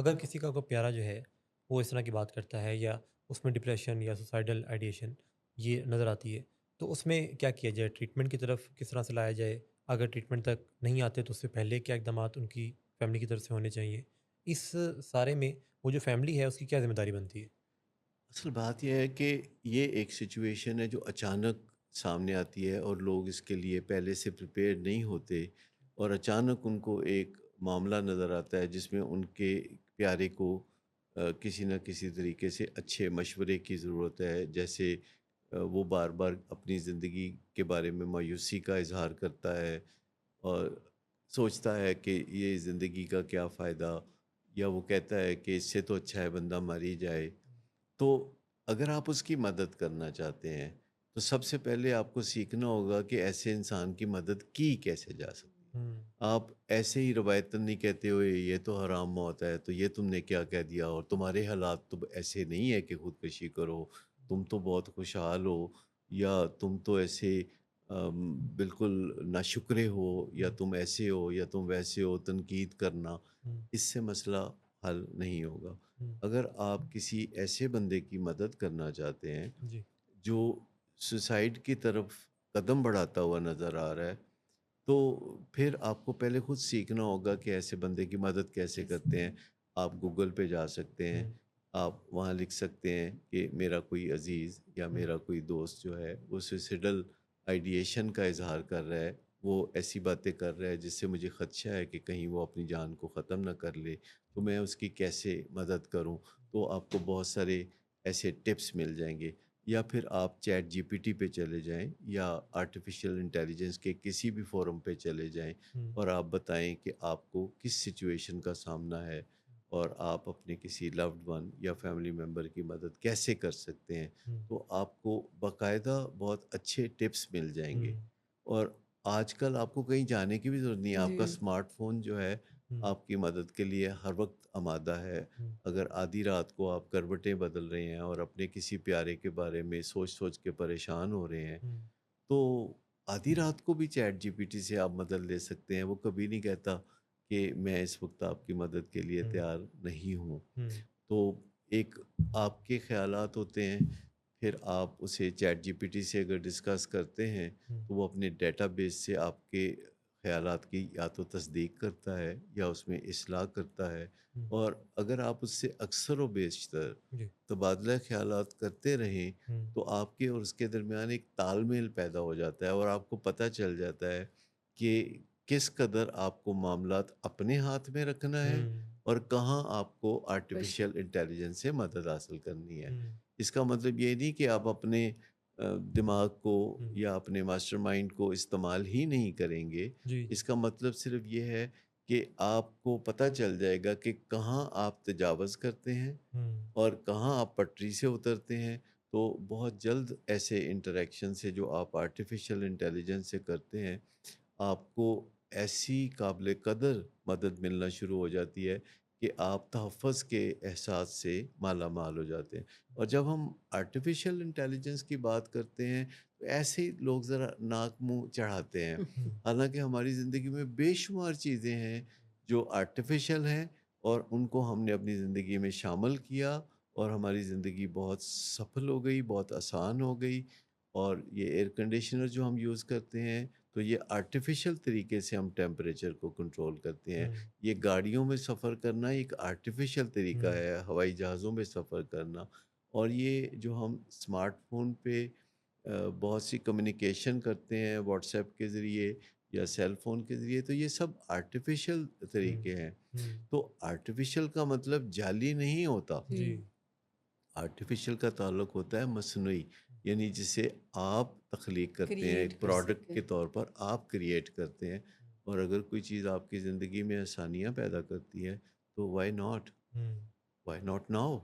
اگر کسی کا کوئی پیارا جو ہے وہ اس طرح کی بات کرتا ہے یا اس میں ڈپریشن یا سوسائڈل آئیڈیشن یہ نظر آتی ہے، تو اس میں کیا کیا جائے؟ ٹریٹمنٹ کی طرف کس طرح سے لایا جائے؟ اگر ٹریٹمنٹ تک نہیں آتے تو اس سے پہلے کیا اقدامات ان کی فیملی کی طرف سے ہونے چاہیے؟ اس سارے میں وہ جو فیملی ہے اس کی کیا ذمہ داری بنتی ہے؟ اصل بات یہ ہے کہ یہ ایک سچویشن ہے جو اچانک سامنے آتی ہے اور لوگ اس کے لیے پہلے سے پریپیئر نہیں ہوتے، اور اچانک ان کو ایک معاملہ نظر آتا ہے جس میں ان کے پیارے کو کسی نہ کسی طریقے سے اچھے مشورے کی ضرورت ہے، جیسے وہ بار بار اپنی زندگی کے بارے میں مایوسی کا اظہار کرتا ہے اور سوچتا ہے کہ یہ زندگی کا کیا فائدہ، یا وہ کہتا ہے کہ اس سے تو اچھا ہے بندہ مر ہی جائے۔ تو اگر آپ اس کی مدد کرنا چاہتے ہیں تو سب سے پہلے آپ کو سیکھنا ہوگا کہ ایسے انسان کی مدد کی کیسے جا سکتی ہے۔ ہوں، آپ ایسے ہی روایتاً نہیں کہتے ہوئے یہ تو حرام موت ہے تو یہ تم نے کیا کہہ دیا، اور تمہارے حالات تو ایسے نہیں ہے کہ خودکشی کرو، تم تو بہت خوشحال ہو، یا تم تو ایسے بالکل ناشکرے ہو، یا ہوں، تم ایسے ہو یا تم ویسے ہو، تنقید کرنا ہوں، اس سے مسئلہ حل نہیں ہوگا۔ ہوں، اگر آپ کسی ایسے بندے کی مدد کرنا چاہتے ہیں جی، جو سوسائڈ کی طرف قدم بڑھاتا ہوا نظر آ رہا ہے، تو پھر آپ کو پہلے خود سیکھنا ہوگا کہ ایسے بندے کی مدد کیسے کرتے ہیں۔ آپ گوگل پہ جا سکتے ہیں، ہوں، آپ وہاں لکھ سکتے ہیں کہ میرا کوئی عزیز یا ہوں، میرا کوئی دوست جو ہے وہ سوسیڈل آئیڈیشن کا اظہار کر رہا ہے، وہ ایسی باتیں کر رہا ہے جس سے مجھے خدشہ ہے کہ کہیں وہ اپنی جان کو ختم نہ کر لے، تو میں اس کی کیسے مدد کروں۔ تو آپ کو بہت سارے ایسے ٹپس مل جائیں گے، یا پھر آپ چیٹ جی پی ٹی پہ چلے جائیں یا آرٹیفیشیل انٹیلیجنس کے کسی بھی فورم پہ چلے جائیں، ہوں، اور آپ بتائیں کہ آپ کو کس سچویشن کا سامنا ہے، اور آپ اپنے کسی لوڈ ون یا فیملی ممبر کی مدد کیسے کر سکتے ہیں۔ ہوں، تو آپ کو باقاعدہ بہت اچھے ٹپس مل جائیں گے، ہوں، اور آج کل آپ کو کہیں جانے کی بھی ضرورت نہیں ہے، آپ کا جی، اسمارٹ فون جو ہے ہوں، آپ کی مدد کے لیے ہر وقت آمادہ ہے۔ ہوں، اگر آدھی رات کو آپ کروٹیں بدل رہے ہیں اور اپنے کسی پیارے کے بارے میں سوچ سوچ کے پریشان ہو رہے ہیں، ہوں، تو آدھی رات کو بھی چیٹ جی پی ٹی سے آپ مدد لے سکتے ہیں، وہ کبھی نہیں کہتا کہ میں اس وقت آپ کی مدد کے لیے ہوں، تیار نہیں ہوں۔ ہوں، تو ایک آپ کے خیالات ہوتے ہیں، پھر آپ اسے چیٹ جی پی ٹی سے اگر ڈسکس کرتے ہیں ہوں، تو وہ اپنے ڈیٹا بیس سے آپ کے خیالات کی یا تو تصدیق کرتا ہے یا اس میں اصلاح کرتا ہے، ہوں، اور اگر آپ اس سے اکثر و بیشتر جی، تبادلہ خیالات کرتے رہیں ہوں، تو آپ کے اور اس کے درمیان ایک تال میل پیدا ہو جاتا ہے، اور آپ کو پتہ چل جاتا ہے کہ کس قدر آپ کو معاملات اپنے ہاتھ میں رکھنا ہے ہوں، اور کہاں آپ کو بش آرٹیفیشیل انٹیلیجنس سے مدد حاصل کرنی ہے۔ ہوں، اس کا مطلب یہ نہیں کہ آپ اپنے دماغ کو ہوں، یا اپنے ماسٹر مائنڈ کو استعمال ہی نہیں کریں گے۔ جی، جی، اس کا مطلب صرف یہ ہے کہ آپ کو پتہ چل جائے گا کہ کہاں آپ تجاوز کرتے ہیں ہوں، اور کہاں آپ پٹری سے اترتے ہیں۔ تو بہت جلد ایسے انٹریکشن سے جو آپ آرٹیفیشیل انٹیلیجنس سے کرتے ہیں، آپ کو ایسی قابل قدر مدد ملنا شروع ہو جاتی ہے کہ آپ تحفظ کے احساس سے مالا مال ہو جاتے ہیں۔ اور جب ہم آرٹیفیشیل انٹیلیجنس کی بات کرتے ہیں تو ایسے ہی لوگ ذرا ناک منہ چڑھاتے ہیں، ہوں، حالانکہ ہماری زندگی میں بے شمار چیزیں ہیں جو آرٹیفیشیل ہیں، اور ان کو ہم نے اپنی زندگی میں شامل کیا، اور ہماری زندگی بہت سفل ہو گئی، بہت آسان ہو گئی۔ اور یہ ایئر کنڈیشنر جو ہم یوز کرتے ہیں تو یہ آرٹیفیشل طریقے سے ہم ٹیمپریچر کو کنٹرول کرتے ہیں۔ ہوں، یہ گاڑیوں میں سفر کرنا ایک آرٹیفیشل طریقہ ہوں، ہے، ہوائی جہازوں میں سفر کرنا، اور یہ جو ہم اسمارٹ فون پہ بہت سی کمیونیکیشن کرتے ہیں واٹس ایپ کے ذریعے یا سیل فون کے ذریعے، تو یہ سب آرٹیفیشل ہوں، طریقے ہیں۔ ہوں، تو آرٹیفیشل کا مطلب جعلی نہیں ہوتا، جی، جی، آرٹیفیشل کا تعلق ہوتا ہے مصنوعی، یعنی جسے آپ تخلیق کرتے ہیں، کریٹ ایک کر پروڈکٹ سکیں۔ کے طور پر آپ کریٹ کرتے ہیں۔ اور اگر کوئی چیز آپ کی زندگی میں آسانیاں پیدا کرتی ہے تو وائی ناٹ، ہوں، وائی ناٹ ناؤ۔